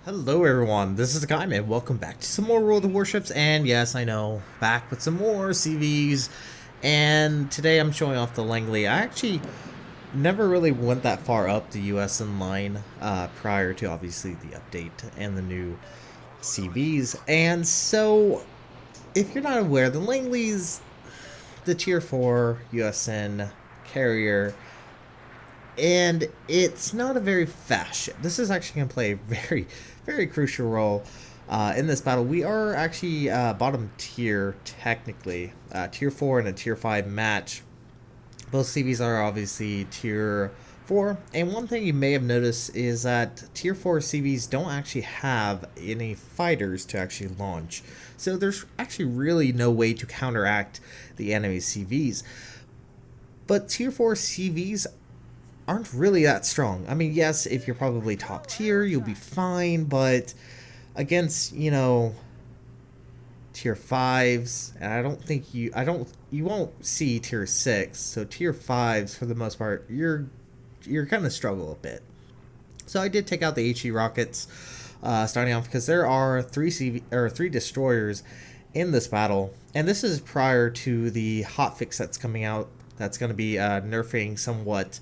Hello everyone, this is Hakaym and welcome back to some more World of Warships, and yes, I know, back with some more CVs, and today I'm showing off the Langley. I actually never really went that far up the US in line prior to obviously the update and the new CVs, and so if you're not aware, the Langley's the tier 4 USN carrier, and it's not a very fast ship. This is actually going to play a very crucial role in this battle. We are actually bottom tier, technically. Tier 4 and a tier 5 match. Both CVs are obviously tier 4. And one thing you may have noticed is that tier 4 CVs don't actually have any fighters to actually launch. So there's actually really no way to counteract the enemy CVs. But tier 4 CVs aren't really that strong. I mean, yes, if you're probably top tier, you'll be fine, but against, tier 5s, and you won't see tier 6, so tier 5s for the most part, you're gonna struggle a bit. So I did take out the HE rockets, starting off because there are three destroyers in this battle, and this is prior to the hotfix that's coming out. That's going to be nerfing somewhat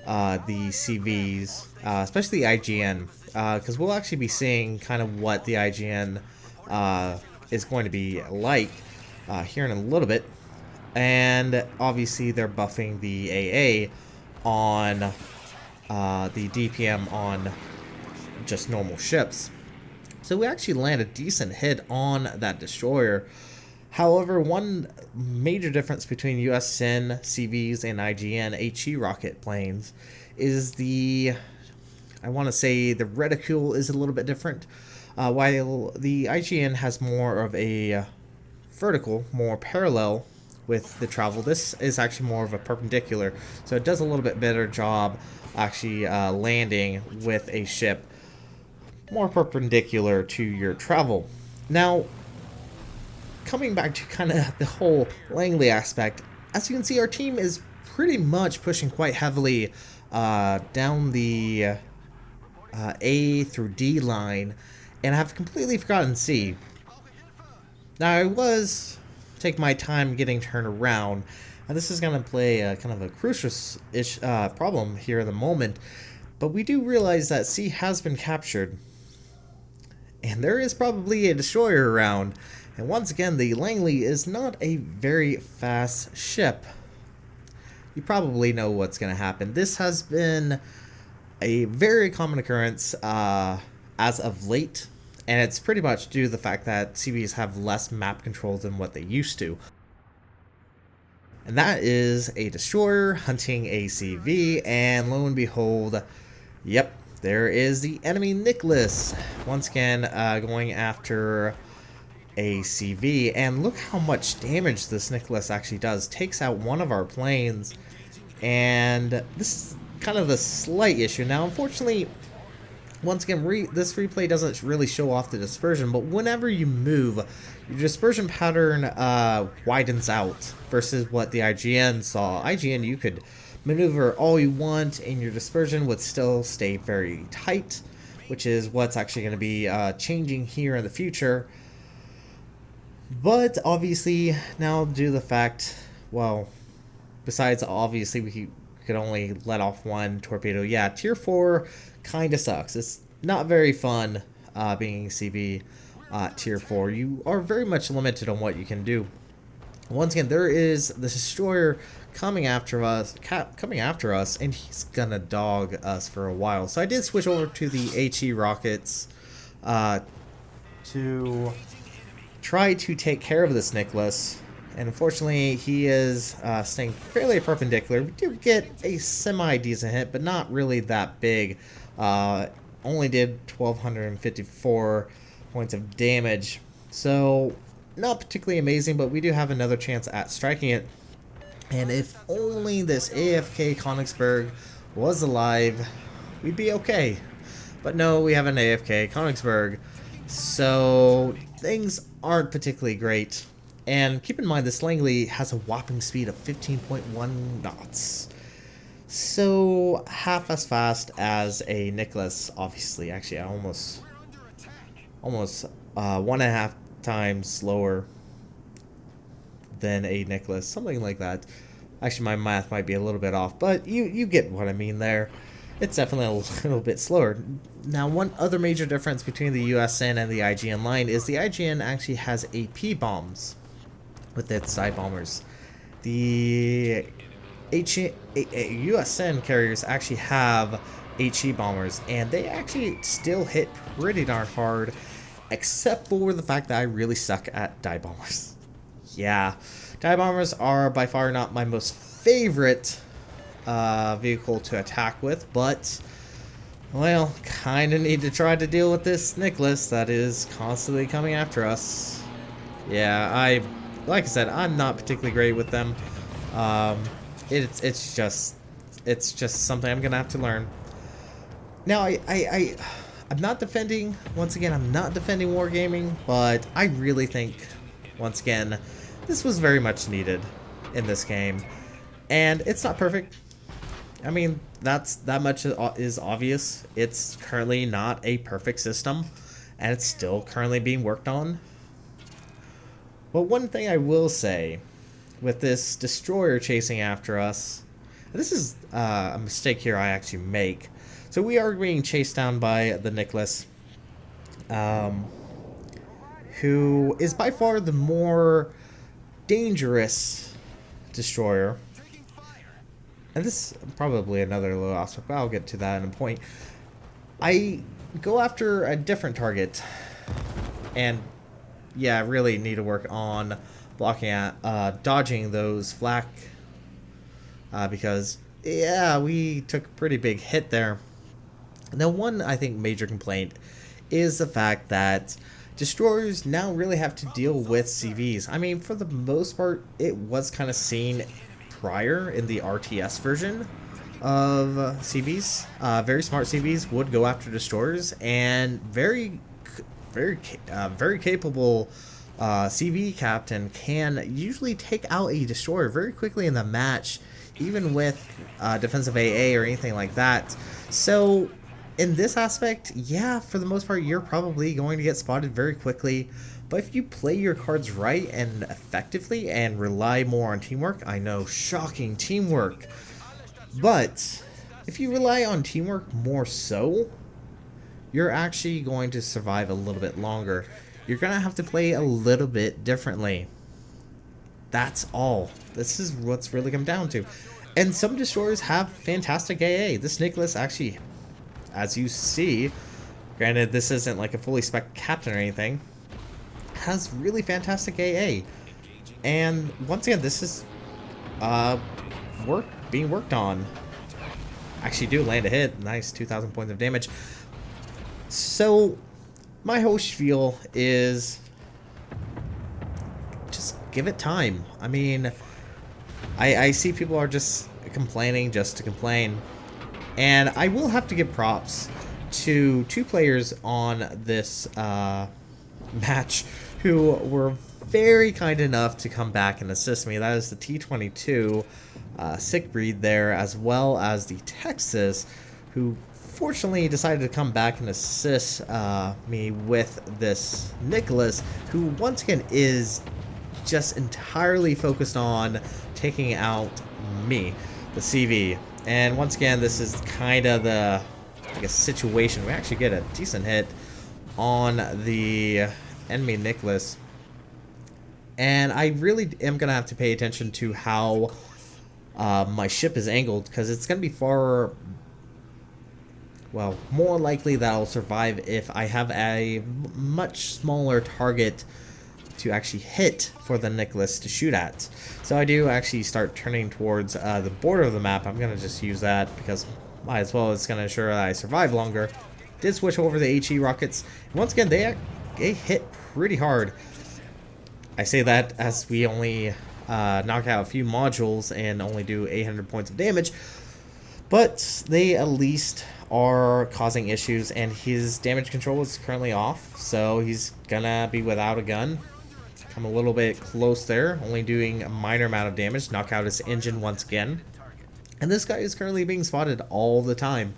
the CVs, especially the IGN, because we'll actually be seeing kind of what the IGN is going to be like here in a little bit. And obviously they're buffing the AA on the DPM on just normal ships. So we actually land a decent hit on that destroyer. However, one major difference between USN, CVs, and IGN HE rocket planes is I want to say the reticule is a little bit different. While the IGN has more of a vertical, more parallel with the travel, this is actually more of a perpendicular. So it does a little bit better job actually landing with a ship more perpendicular to your travel. Now, coming back to kind of the whole Langley aspect, as you can see, our team is pretty much pushing quite heavily down the A through D line, and I've completely forgotten C. Now, I was taking my time getting turned around, and this is going to play kind of a crucial-ish problem here in the moment, but we do realize that C has been captured, and there is probably a destroyer around. And once again, the Langley is not a very fast ship. You probably know what's going to happen. This has been a very common occurrence as of late, and it's pretty much due to the fact that CVs have less map control than what they used to. And that is a destroyer hunting a CV, and lo and behold, yep, there is the enemy Nicholas. Once again, going after a CV, and look how much damage this Nicholas actually does. Takes out one of our planes, and this is kind of the slight issue. Now, unfortunately, once again, this replay doesn't really show off the dispersion, but whenever you move, your dispersion pattern widens out versus what the IGN saw. IGN, you could maneuver all you want, and your dispersion would still stay very tight, which is what's actually going to be changing here in the future. But obviously, now due to the fact, well, besides obviously we could only let off one torpedo, yeah, tier 4 kind of sucks. It's not very fun being CV tier 4. You are very much limited on what you can do. Once again, there is the destroyer coming after us, and he's gonna dog us for a while. So I did switch over to the HE rockets to try to take care of this Nicholas, and unfortunately he is staying fairly perpendicular. We do get a semi-decent hit, but not really that big. Only did 1,254 points of damage, so not particularly amazing, but we do have another chance at striking it. And if only this AFK Königsberg was alive, we'd be okay. But no, we have an AFK Königsberg, so things aren't particularly great. And keep in mind, this Langley has a whopping speed of 15.1 knots. So half as fast as a Nicholas, obviously. Actually, I almost almost 1.5 times slower than a Nicholas, something like that. Actually, my math might be a little bit off, but you get what I mean there. It's definitely a little bit slower. Now, one other major difference between the USN and the IGN line is the IGN actually has AP bombs with its side bombers. The USN carriers actually have HE bombers, and they actually still hit pretty darn hard, except for the fact that I really suck at dive bombers. Yeah, dive bombers are by far not my most favorite vehicle to attack with, but well, kind of need to try to deal with this Nicholas that is constantly coming after us. Yeah, like I said, I'm not particularly great with them. It's just something I'm gonna have to learn. Now, I'm not defending. Once again, I'm not defending Wargaming, but I really think, once again, this was very much needed in this game, and it's not perfect. I mean, that much is obvious. It's currently not a perfect system, and it's still currently being worked on. But one thing I will say, with this destroyer chasing after us, this is a mistake here I actually make. So we are being chased down by the Nicholas, who is by far the more dangerous destroyer. And this is probably another little aspect, but I'll get to that in a point. I go after a different target, and yeah, I really need to work on blocking at dodging those flak, because yeah, we took a pretty big hit there. Now, one I think major complaint is the fact that destroyers now really have to deal with CVs. I mean, for the most part, it was kind of seen prior in the RTS version of CVs. Very smart CVs would go after destroyers, and very capable CV captain can usually take out a destroyer very quickly in the match, even with defensive AA or anything like that. So in this aspect, yeah, for the most part, you're probably going to get spotted very quickly. But if you play your cards right and effectively and rely more on teamwork, I know, shocking teamwork, but if you rely on teamwork more so, you're actually going to survive a little bit longer. You're going to have to play a little bit differently. That's all. This is what's really come down to. And some destroyers have fantastic AA. This Nicholas actually, as you see, granted this isn't like a fully spec captain or anything, has really fantastic AA. And once again, this is being worked on. Actually do land a hit. Nice, 2,000 points of damage. So my whole spiel is just give it time. I mean, I see people are just complaining just to complain. And I will have to give props to two players on this match who were very kind enough to come back and assist me. That is the T22 sick breed there, as well as the Texas, who fortunately decided to come back and assist me with this Nicholas, who once again is just entirely focused on taking out me, the CV. And once again, this is kind of the, I guess, situation. We actually get a decent hit on the enemy Nicholas, and I really am gonna have to pay attention to how my ship is angled, because it's gonna be far, well, more likely that I'll survive if I have a much smaller target to actually hit for the Nicholas to shoot at. So I do actually start turning towards the border of the map. I'm gonna just use that because might as well. It's gonna ensure that I survive longer. Did switch over the HE rockets. And once again, they hit pretty hard. I say that as we only knock out a few modules and only do 800 points of damage, but they at least are causing issues, and his damage control is currently off, so he's gonna be without a gun. Come a little bit close there, only doing a minor amount of damage. Knock out his engine once again. And this guy is currently being spotted all the time.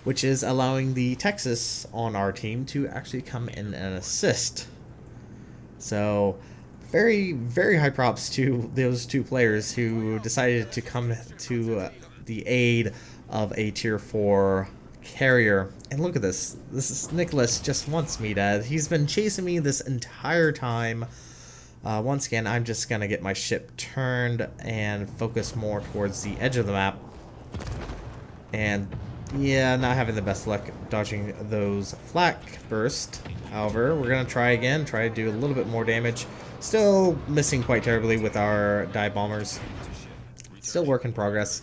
which is allowing the Texas on our team to actually come in and assist. So very, very high props to those two players who decided to come to the aid of a tier 4 carrier. And look at this. This is Nicholas just wants me dead. He's been chasing me this entire time. Once again, I'm just going to get my ship turned and focus more towards the edge of the map. And yeah, not having the best luck dodging those flak bursts. However, we're going to try again, try to do a little bit more damage. Still missing quite terribly with our dive bombers. Still work in progress.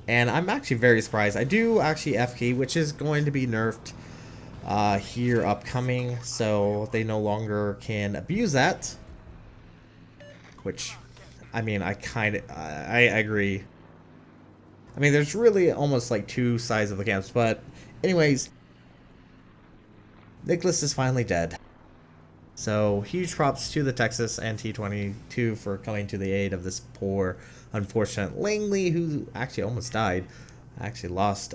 And I'm actually very surprised. I do actually FK, which is going to be nerfed here upcoming. So they no longer can abuse that. Which, I mean, I agree. I mean, there's really almost like two sides of the camps. But anyways, Nicholas is finally dead. So huge props to the Texas and T-22 for coming to the aid of this poor, unfortunate Langley, who actually almost died. I actually lost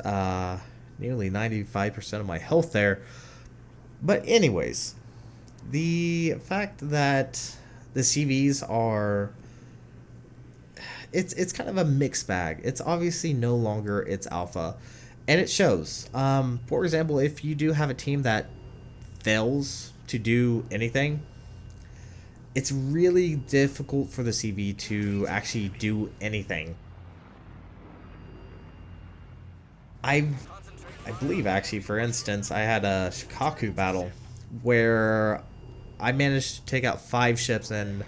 nearly 95% of my health there. But anyways, the fact that the CVs are... It's kind of a mixed bag. It's obviously no longer its alpha. And it shows. For example, if you do have a team that fails to do anything, it's really difficult for the CV to actually do anything. I believe actually, for instance, I had a Shikaku battle where I managed to take out 5 ships, and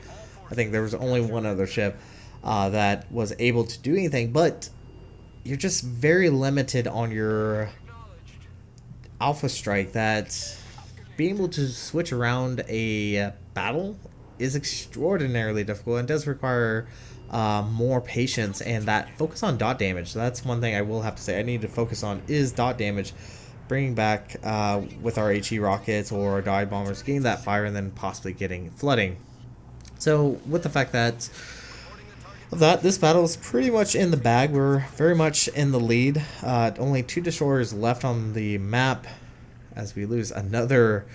I think there was only one other ship that was able to do anything, but you're just very limited on your alpha strike. That being able to switch around a battle is extraordinarily difficult and does require more patience and that focus on dot damage. So that's one thing I will have to say I need to focus on is dot damage. Bringing back with our HE rockets or dive bombers, getting that fire and then possibly getting flooding. So with the fact that this battle is pretty much in the bag, we're very much in the lead. Only 2 destroyers left on the map as we lose another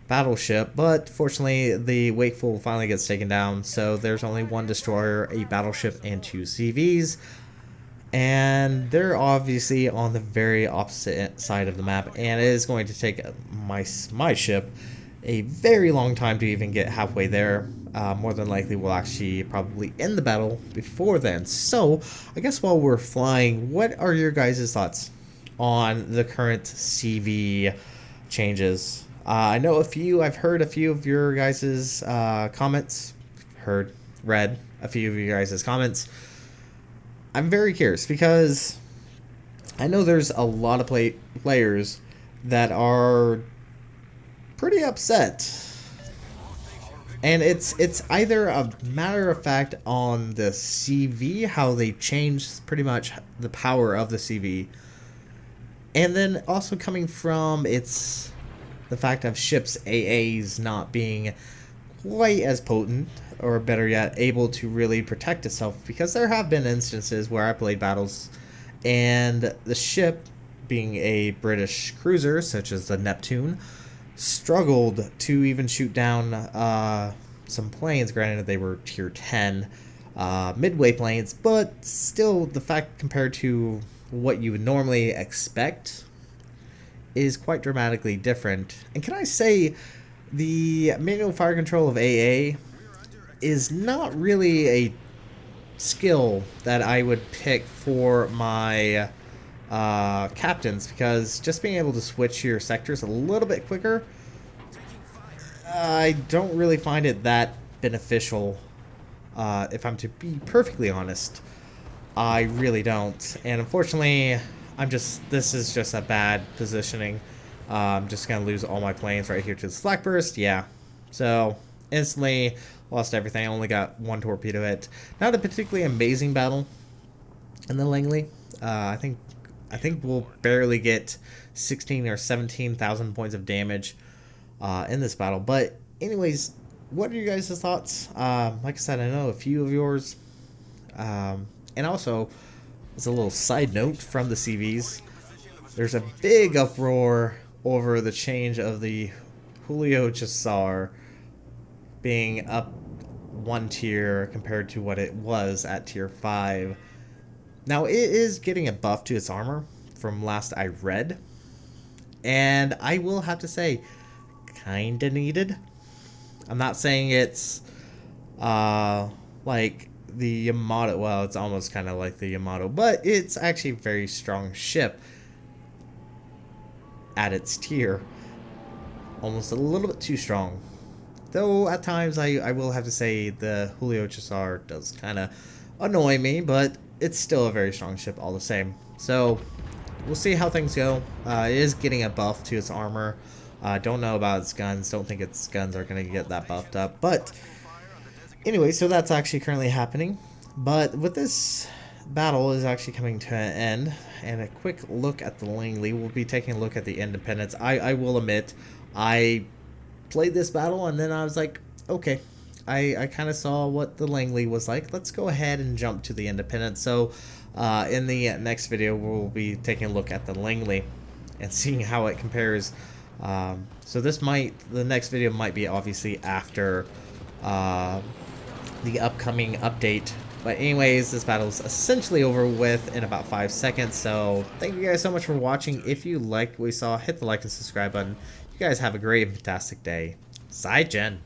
battleship, but fortunately the Wakeful finally gets taken down, so there's only 1 destroyer, a battleship, and 2 CVs, and they're obviously on the very opposite side of the map, and it is going to take my ship a very long time to even get halfway there. More than likely we'll actually probably end the battle before then. So I guess while we're flying, what are your guys' thoughts on the current CV changes? I know I've heard a few of your guys' comments, read a few of you guys' comments. I'm very curious because I know there's a lot of players that are pretty upset. And it's either a matter of fact on the CV, how they changed pretty much the power of the CV, and then also coming from the fact of ships AAs not being quite as potent, or better yet, able to really protect itself, because there have been instances where I played battles and the ship, being a British cruiser such as the Neptune, struggled to even shoot down some planes. Granted, they were tier 10 midway planes, but still the fact compared to what you would normally expect is quite dramatically different. And can I say the manual fire control of AA is not really a skill that I would pick for my captains, because just being able to switch your sectors a little bit quicker, I don't really find it that beneficial. If I'm to be perfectly honest, I really don't. And unfortunately, this is just a bad positioning. I'm just gonna lose all my planes right here to the flak burst. Yeah, so instantly lost everything. I only got 1 torpedo hit. Not a particularly amazing battle in the Langley. I think we'll barely get 16 or 17,000 points of damage in this battle. But anyways, what are you guys' thoughts? Like I said, I know a few of yours. And also, as a little side note from the CVs, there's a big uproar over the change of the Julio Cesar being up one tier compared to what it was at tier 5. Now it is getting a buff to its armor from last I read, and I will have to say, kinda needed. I'm not saying it's like the Yamato. Well, it's almost kind of like the Yamato, but it's actually a very strong ship at its tier. Almost a little bit too strong. Though at times I will have to say the Julio Cesar does kind of annoy me, but it's still a very strong ship all the same. So we'll see how things go. It is getting a buff to its armor. Don't know about its guns. Don't think its guns are going to get that buffed up. But anyway, so that's actually currently happening. But with this battle is actually coming to an end, and a quick look at the Langley. We'll be taking a look at the Independence. I will admit, I played this battle and then I was like, okay, I kind of saw what the Langley was like. Let's go ahead and jump to the Independence. So in the next video, we'll be taking a look at the Langley and seeing how it compares. So the next video might be obviously after the upcoming update. But anyways, this battle is essentially over with in about 5 seconds. So thank you guys so much for watching. If you liked what we saw, hit the like and subscribe button. You guys have a great and fantastic day. Zaijian.